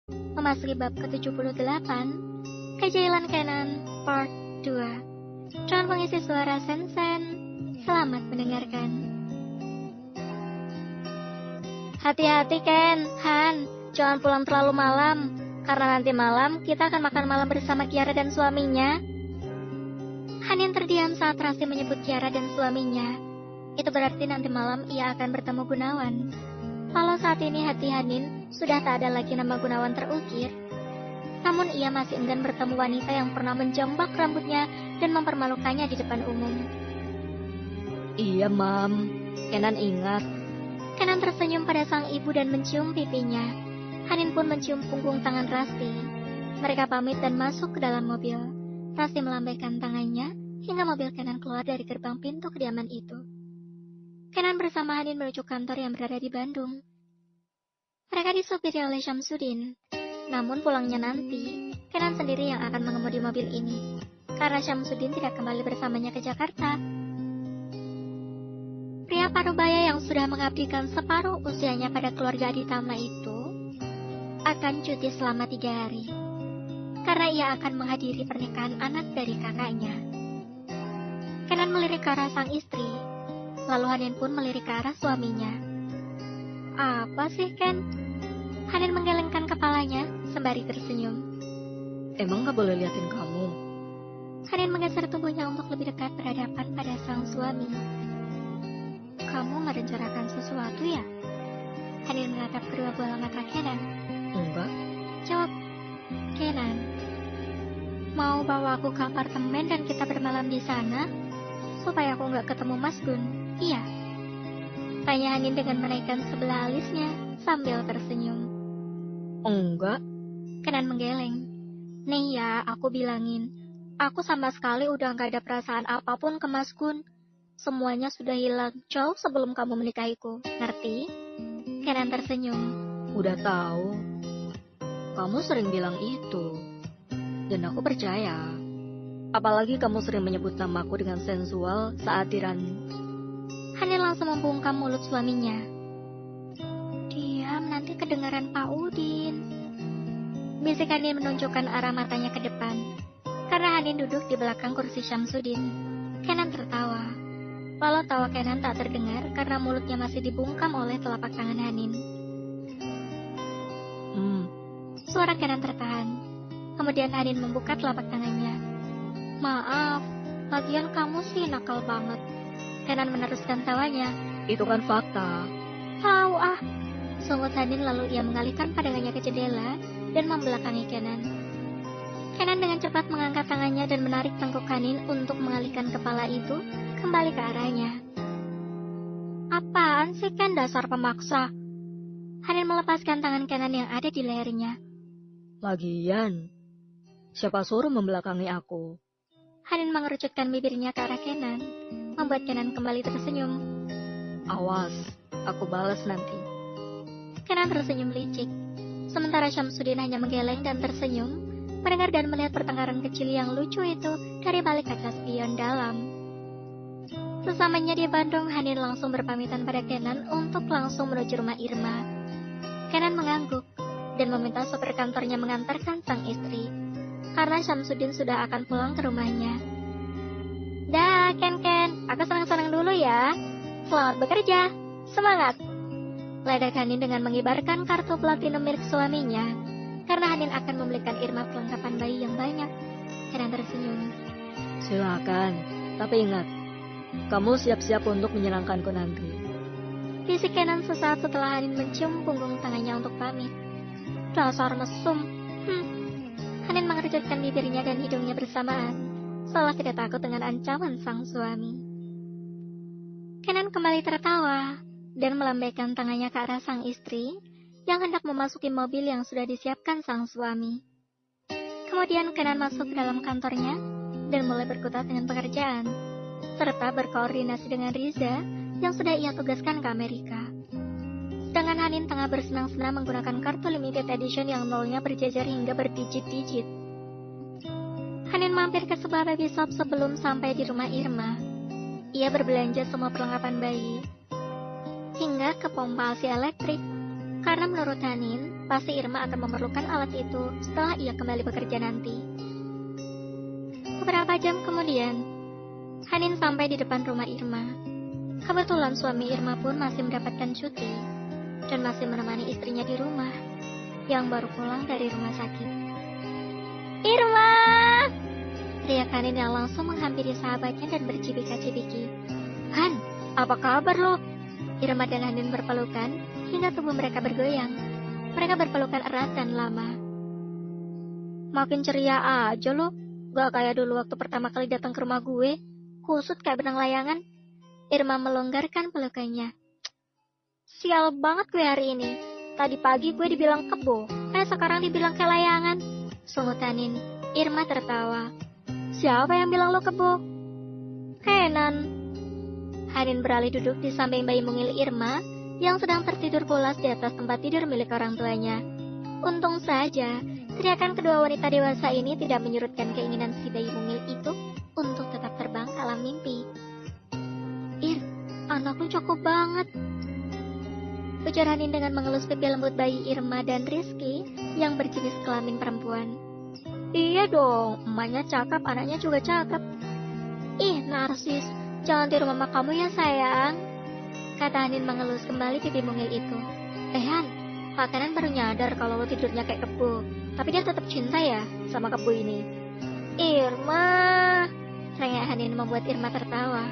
Memasuki bab ke-78, Kejailan Kenan Part 2. Dengan pengisi suara Sensen. Selamat mendengarkan. Hati-hati Ken, Han, jangan pulang terlalu malam, karena nanti malam kita akan makan malam bersama Kiara dan suaminya. Hanin terdiam saat Rasi menyebut Kiara dan suaminya. Itu berarti nanti malam ia akan bertemu Gunawan. Walau saat ini hati Hanin sudah tak ada lagi nama Gunawan terukir, namun ia masih enggan bertemu wanita yang pernah menjambak rambutnya dan mempermalukannya di depan umum. Iya, Mam. Kenan ingat. Kenan tersenyum pada sang ibu dan mencium pipinya. Hanin pun mencium punggung tangan Rasti. Mereka pamit dan masuk ke dalam mobil. Rasti melambaikan tangannya hingga mobil Kenan keluar dari gerbang pintu kediaman itu. Kenan bersama Hanin menuju kantor yang berada di Bandung. Mereka disupiri oleh Syamsuddin. Namun pulangnya nanti, Kenan sendiri yang akan mengemudi mobil ini, karena Syamsuddin tidak kembali bersamanya ke Jakarta. Pria parubaya yang sudah mengabdikan separuh usianya pada keluarga Aditama itu akan cuti selama 3 hari, karena ia akan menghadiri pernikahan anak dari kakaknya. Kenan melirik ke arah sang istri, lalu Hanin pun melirik ke arah suaminya. Apa sih, Ken? Hanin menggelengkan kepalanya sembari tersenyum. Emang gak boleh liatin kamu? Hanin menggeser tubuhnya untuk lebih dekat berhadapan pada sang suami. Kamu merencanakan sesuatu ya? Hanin menatap kedua bola mata Kenan. Enggak. Jawab Kenan. Mau bawa aku ke apartemen dan kita bermalam di sana, supaya aku nggak ketemu Mas Gun? Iya. Tanya Hanin dengan menaikkan sebelah alisnya sambil tersenyum. Enggak. Kenan menggeleng. Nih ya, aku bilangin, aku sama sekali udah nggak ada perasaan apapun ke Mas Gun. Semuanya sudah hilang jauh sebelum kamu menikahiku, ngerti? Kenan tersenyum. Udah tahu. Kamu sering bilang itu. Dan aku percaya. Apalagi kamu sering menyebut namaku dengan sensual saat dirani. Hanin langsung membungkam mulut suaminya. Diam, nanti kedengaran Pak Udin. Bisik Hanin menunjukkan arah matanya ke depan. Karena Hanin duduk di belakang kursi Syamsuddin, Kenan tertawa. Walau tawa Kenan tak terdengar karena mulutnya masih dibungkam oleh telapak tangan Hanin. Suara Kenan tertahan. Kemudian Hanin membuka telapak tangannya. Maaf, lagian kamu sih nakal banget. Kenan meneruskan tawanya. Itu kan fakta. Tahu ah. Sungut Hanin lalu ia mengalihkan pandangannya ke jendela dan membelakangi Kenan. Kenan dengan cepat mengangkat tangannya dan menarik tengkuk Hanin untuk mengalihkan kepala itu kembali ke arahnya. Apaan sih Ken, dasar pemaksa? Hanin melepaskan tangan Kenan yang ada di lehernya. Lagian, siapa suruh membelakangi aku? Hanin mengerucutkan bibirnya ke arah Kenan, membuat Kenan kembali tersenyum. Awas, aku balas nanti. Kenan tersenyum licik. Sementara Syamsuddin hanya menggeleng dan tersenyum, mendengar dan melihat pertengkaran kecil yang lucu itu dari balik kaca spion dalam. Sesamanya di Bandung, Hanin langsung berpamitan pada Kenan untuk langsung menuju rumah Irma. Kenan mengangguk dan meminta sopir kantornya mengantarkan sang istri, karena Syamsuddin sudah akan pulang ke rumahnya. Dah, Ken, aku senang-senang dulu ya. Selamat bekerja, semangat. Ledak Hanin dengan mengibarkan kartu platinum milik suaminya, karena Hanin akan membelikan Irma perlengkapan bayi yang banyak. Kenan tersenyum. Silakan, tapi ingat, kamu siap-siap untuk menyenangkanku nanti. Bisik Kenan sesaat setelah Hanin mencium punggung tangannya untuk pamit. Dasar mesum. Hanin mengerucutkan bibirnya dan hidungnya bersamaan, seolah tidak takut dengan ancaman sang suami. Kenan kembali tertawa dan melambaikan tangannya ke arah sang istri yang hendak memasuki mobil yang sudah disiapkan sang suami. Kemudian Kenan masuk ke dalam kantornya dan mulai berkutat dengan pekerjaan, serta berkoordinasi dengan Riza yang sudah ia tugaskan ke Amerika. Sedangkan Hanin tengah bersenang-senang menggunakan kartu limited edition yang nolnya berjajar hingga berdijit-dijit. Hanin mampir ke sebuah baby shop sebelum sampai di rumah Irma. Ia berbelanja semua perlengkapan bayi, hingga ke pompa ASI elektrik, karena menurut Hanin, Pasti Irma akan memerlukan alat itu setelah ia kembali bekerja nanti. Beberapa jam kemudian, Hanin sampai di depan rumah Irma. Kebetulan suami Irma pun masih mendapatkan cuti dan masih menemani istrinya di rumah yang baru pulang dari rumah sakit. Irma! Teriak Hanin yang langsung menghampiri sahabatnya dan bercibika-cibiki. Han, apa kabar lo? Irma dan Hanin berpelukan hingga tubuh mereka bergoyang. Mereka berpelukan erat dan lama. Makin ceria aja lo. Gak kayak dulu waktu pertama kali datang ke rumah gue. Kusut kayak benang layangan. Irma melonggarkan pelukannya. Sial banget gue hari ini. Tadi pagi gue dibilang kebo, sekarang dibilang kayak layangan. Sungut Hanin. Irma tertawa. Siapa yang bilang lo kebo? Kenan. Hanin beralih duduk di samping bayi mungil Irma yang sedang tertidur pulas di atas tempat tidur milik orang tuanya. Untung saja, teriakan kedua wanita dewasa ini tidak menyurutkan keinginan si bayi mungil itu untuk tetap terbang ke alam mimpi. Ir, anak lu cakep banget. Ujar Hanin dengan mengelus pipi lembut bayi Irma dan Rizky yang berjenis kelamin perempuan. Iya dong, emaknya cakep, anaknya juga cakep. Ih, narsis, jangan tiru mama kamu ya sayang. Kata Hanin mengelus kembali pipi mungil itu. Han, Pak Kenan baru nyadar kalau lo tidurnya kayak kebo. Tapi dia tetap cinta ya sama kebo ini. Irma, terengah Hanin membuat Irma tertawa.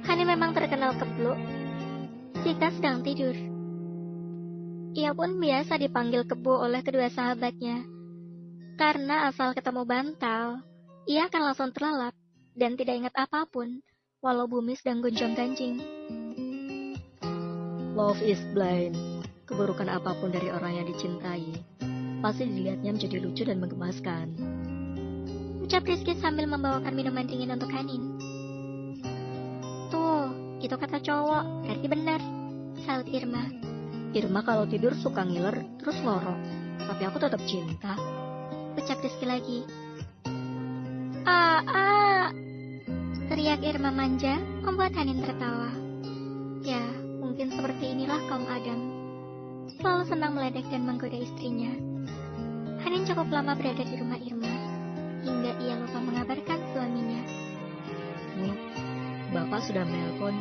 Hanin memang terkenal keblok jika sedang tidur. Ia pun biasa dipanggil kebo oleh kedua sahabatnya. Karena asal ketemu bantal, ia akan langsung terlelap dan tidak ingat apapun, walau bumi sedang gonjang-ganjing. Love is blind. Keburukan apapun dari orang yang dicintai pasti dilihatnya menjadi lucu dan menggemaskan. Ucap Rizky sambil membawakan minuman dingin untuk Hanin. Tuh, itu kata cowok, berarti benar. Salut Irma. Irma kalau tidur suka ngiler terus ngorok, tapi aku tetap cinta. Ucap Rizky lagi. Teriak Irma manja membuat Hanin tertawa. Ya, mungkin seperti inilah kaum Adam. Selalu senang meledek dan menggoda istrinya. Hanin cukup lama berada di rumah Irma hingga ia lupa mengabarkan suaminya. Bapak sudah menelpon.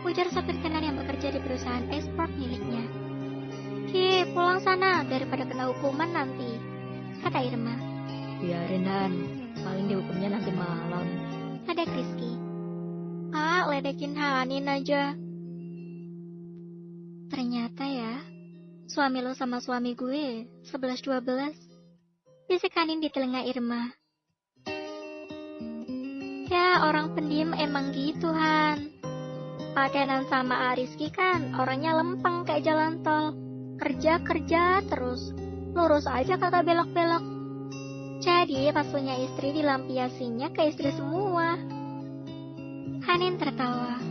Ujar sopir Kenan yang bekerja di perusahaan ekspor miliknya. Ki, pulang sana daripada kena hukuman nanti, kata Irma. Biarin Han, paling dihukumnya nanti malam. Ada Rizky. Ledekin Hanin aja. Ternyata ya, suami lo sama suami gue 11-12. Bisik Hanin di telinga Irma. Ya, orang pendiam emang gitu, Han. Pak Kenan sama Rizky kan orangnya lempeng kayak jalan tol. Kerja terus, lurus aja kagak belok-belok. Jadi pas punya istri dilampiasinya ke istri semua. Hanin tertawa.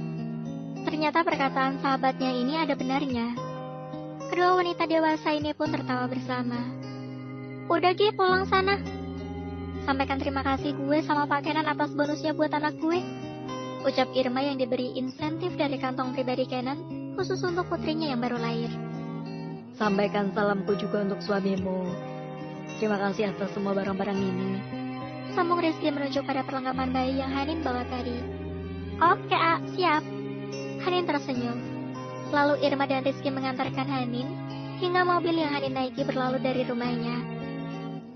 Ternyata perkataan sahabatnya ini ada benarnya. Kedua wanita dewasa ini pun tertawa bersama. Udah Gi, pulang sana. Sampaikan terima kasih gue sama Pak Kenan atas bonusnya buat anak gue. Ucap Irma yang diberi insentif dari kantong pribadi Kenan khusus untuk putrinya yang baru lahir. Sampaikan salamku juga untuk suamimu. Terima kasih atas semua barang-barang ini. Sambung Rizky menuju pada perlengkapan bayi yang Hanin bawa tadi. Oke, siap. Hanin tersenyum. Lalu Irma dan Rizky mengantarkan Hanin hingga mobil yang Hanin naiki berlalu dari rumahnya.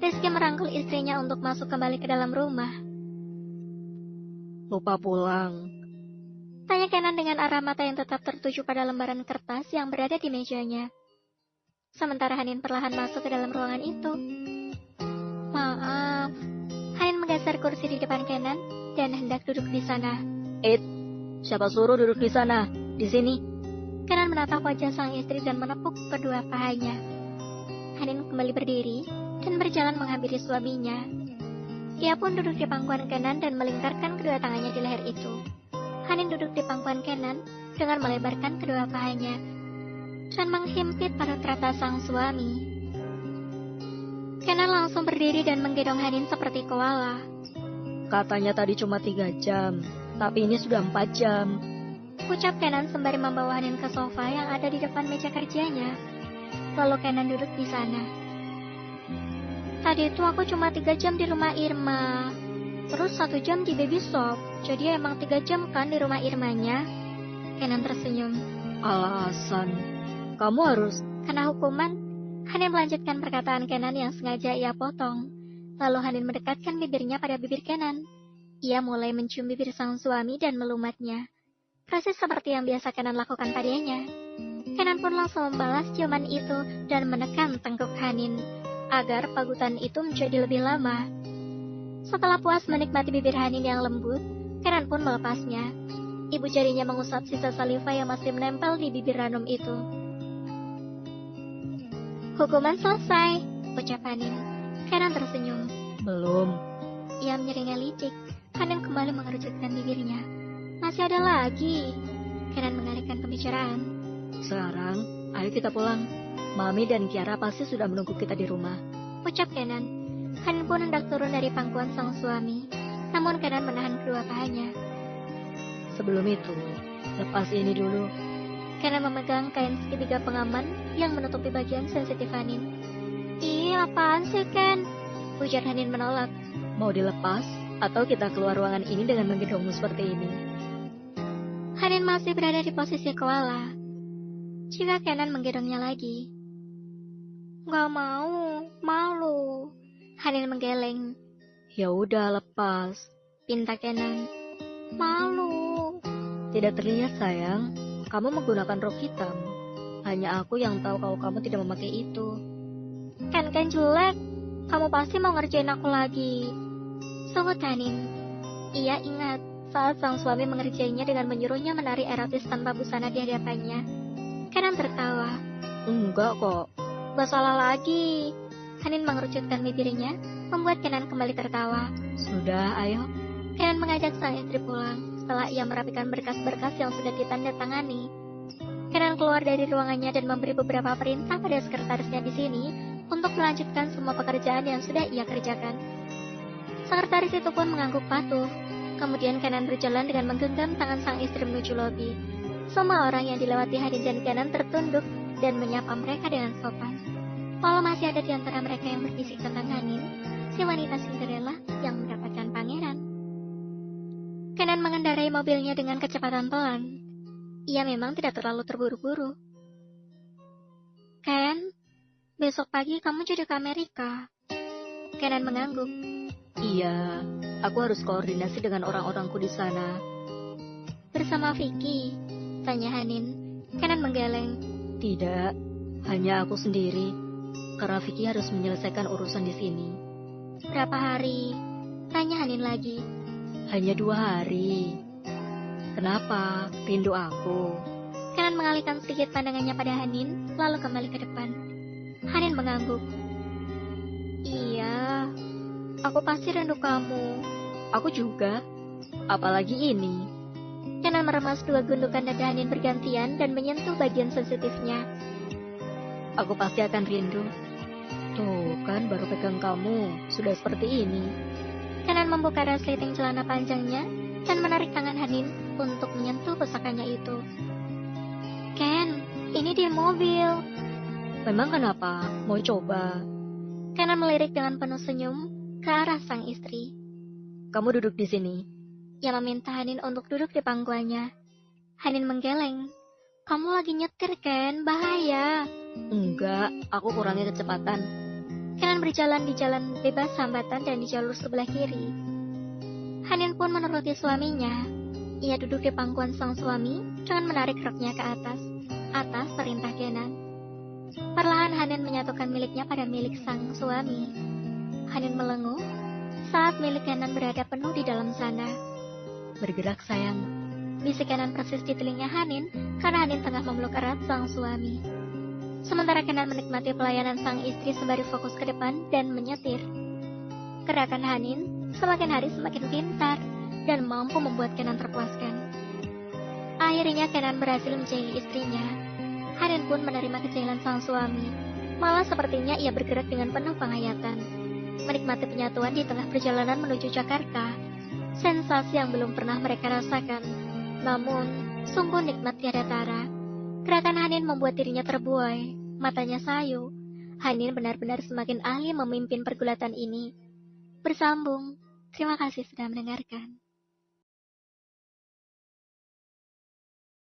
Rizky merangkul istrinya untuk masuk kembali ke dalam rumah. Lupa pulang? Tanya Kenan dengan arah mata yang tetap tertuju pada lembaran kertas yang berada di mejanya. Sementara Hanin perlahan masuk ke dalam ruangan itu. Maaf. Hanin menggeser kursi di depan Kenan dan hendak duduk di sana. Siapa suruh duduk di sana? Di sini. Kenan menatap wajah sang istri dan menepuk kedua pahanya. Hanin kembali berdiri dan berjalan menghampiri suaminya. Ia pun duduk di pangkuan Kenan dan melingkarkan kedua tangannya di leher itu. Hanin duduk di pangkuan Kenan dengan melebarkan kedua pahanya dan menghimpit perut rata sang suami. Kenan langsung berdiri dan menggendong Hanin seperti koala. Katanya tadi cuma 3 jam, tapi ini sudah 4 jam. Ucap Kenan sembari membawa Hanin ke sofa yang ada di depan meja kerjanya. lalu Kenan duduk di sana. Tadi itu aku cuma 3 jam di rumah Irma, terus 1 jam di baby shop, jadi emang 3 jam kan di rumah Irmanya? Kenan tersenyum. Alasan, kamu harus... Karena hukuman, Hanin melanjutkan perkataan Kenan yang sengaja ia potong. Lalu Hanin mendekatkan bibirnya pada bibir Kenan. Ia mulai mencium bibir sang suami dan melumatnya. Persis seperti yang biasa Kenan lakukan padanya. Kenan pun langsung membalas ciuman itu dan menekan tengkuk Hanin, agar pagutan itu menjadi lebih lama. Setelah puas menikmati bibir Hanin yang lembut, Kenan pun melepasnya. Ibu jarinya mengusap sisa saliva yang masih menempel di bibir ranum itu. Hukuman selesai, ucap Hanin. Kenan tersenyum. Belum. Ia menyeringai licik. Hanin kembali mengerutkan bibirnya. Masih ada lagi. Kenan mengalihkan pembicaraan. Sekarang, ayo kita pulang. Mami dan Kiara pasti sudah menunggu kita di rumah, ucap Kenan. Hanin pun hendak turun dari pangkuan sang suami. Namun Kenan menahan kedua pahanya. Sebelum itu, lepas ini dulu. Kenan memegang kain segitiga pengaman yang menutupi bagian sensitif Hanin. Ih, apaan sih, Ken? Ujar Hanin menolak. Mau dilepas, atau kita keluar ruangan ini dengan menggendongmu seperti ini? Hanin masih berada di posisi koala. Jika Kenan menggendongnya lagi. Gak mau, malu. Hanin menggeleng. Ya udah, lepas, pinta Kenan. Malu. Tidak terlihat, sayang. Kamu menggunakan rok hitam. Hanya aku yang tahu kalau kamu tidak memakai itu. Kan jelek. Kamu pasti mau ngerjain aku lagi. Sungguh Hanin. Ia ingat saat sang suami mengerjainya dengan menyuruhnya menari erotis tanpa busana di hadapannya. Kenan tertawa. Enggak kok. Gak salah lagi. Hanin mengerucutkan bibirnya, membuat Kenan kembali tertawa. Sudah, ayo. Kenan mengajak sang istri pulang setelah ia merapikan berkas-berkas yang sudah ditandatangani. Kenan keluar dari ruangannya dan memberi beberapa perintah pada sekretarisnya di sini untuk melanjutkan semua pekerjaan yang sudah ia kerjakan. Sekretaris itu pun mengangguk patuh. Kemudian Kenan berjalan dengan menggenggam tangan sang istri menuju lobi. Semua orang yang dilewati Hanin dan Kenan tertunduk dan menyapa mereka dengan sopan. Walau masih ada di antara mereka yang berbisik tentang Hanin, si wanita Cinderella yang mendapatkan pangeran. Kenan mengendarai mobilnya dengan kecepatan pelan. Ia memang tidak terlalu terburu-buru. Ken, besok pagi kamu jadi ke Amerika. Kenan mengangguk. Iya, aku harus koordinasi dengan orang-orangku di sana. Bersama Vicky, tanya Hanin. Kenan menggeleng. Tidak, hanya aku sendiri. Karena Vicky harus menyelesaikan urusan di sini. Berapa hari? Tanya Hanin lagi. Hanya 2 hari. Kenapa? Rindu aku? Kenan mengalihkan sedikit pandangannya pada Hanin, lalu kembali ke depan. Hanin mengangguk. Iya, aku pasti rindu kamu. Aku juga. Apalagi ini. Kenan meremas 2 gundukan dada Hanin bergantian dan menyentuh bagian sensitifnya. Aku pasti akan rindu. Tuh kan baru pegang kamu, sudah seperti ini. Kenan membuka resleting celana panjangnya dan menarik tangan Hanin untuk menyentuh pusakanya itu. Ken, ini di mobil. Memang kenapa? Mau coba? Kenan melirik dengan penuh senyum ke arah sang istri. Kamu duduk di sini. Ia meminta Hanin untuk duduk di pangkuannya. Hanin menggeleng. Kamu lagi nyetir, Ken, bahaya. Enggak, aku kurangi kecepatan. Kenan berjalan di jalan bebas hambatan dan di jalur sebelah kiri. Hanin pun menuruti suaminya. Ia duduk di pangkuan sang suami dengan menarik roknya ke atas perintah Kenan. Perlahan Hanin menyatukan miliknya pada milik sang suami. Hanin melenguh saat milik Kenan berada penuh di dalam sana. Bergerak sayang, bisik Kenan persis di telinga Hanin karena Hanin tengah memeluk erat sang suami. Sementara Kenan menikmati pelayanan sang istri sembari fokus ke depan dan menyetir. Gerakan Hanin semakin hari semakin pintar dan mampu membuat Kenan terpuaskan. Akhirnya Kenan berhasil menyayangi istrinya. Hanin pun menerima kejahilan sang suami. Malah sepertinya ia bergerak dengan penuh penghayatan. Menikmati penyatuan di tengah perjalanan menuju Jakarta. Sensasi yang belum pernah mereka rasakan. Namun, sungguh nikmat tiada tara. Gerakan Hanin membuat dirinya terbuai. matanya sayu. Hanin benar-benar semakin ahli memimpin pergulatan ini. Bersambung. Terima kasih sudah mendengarkan.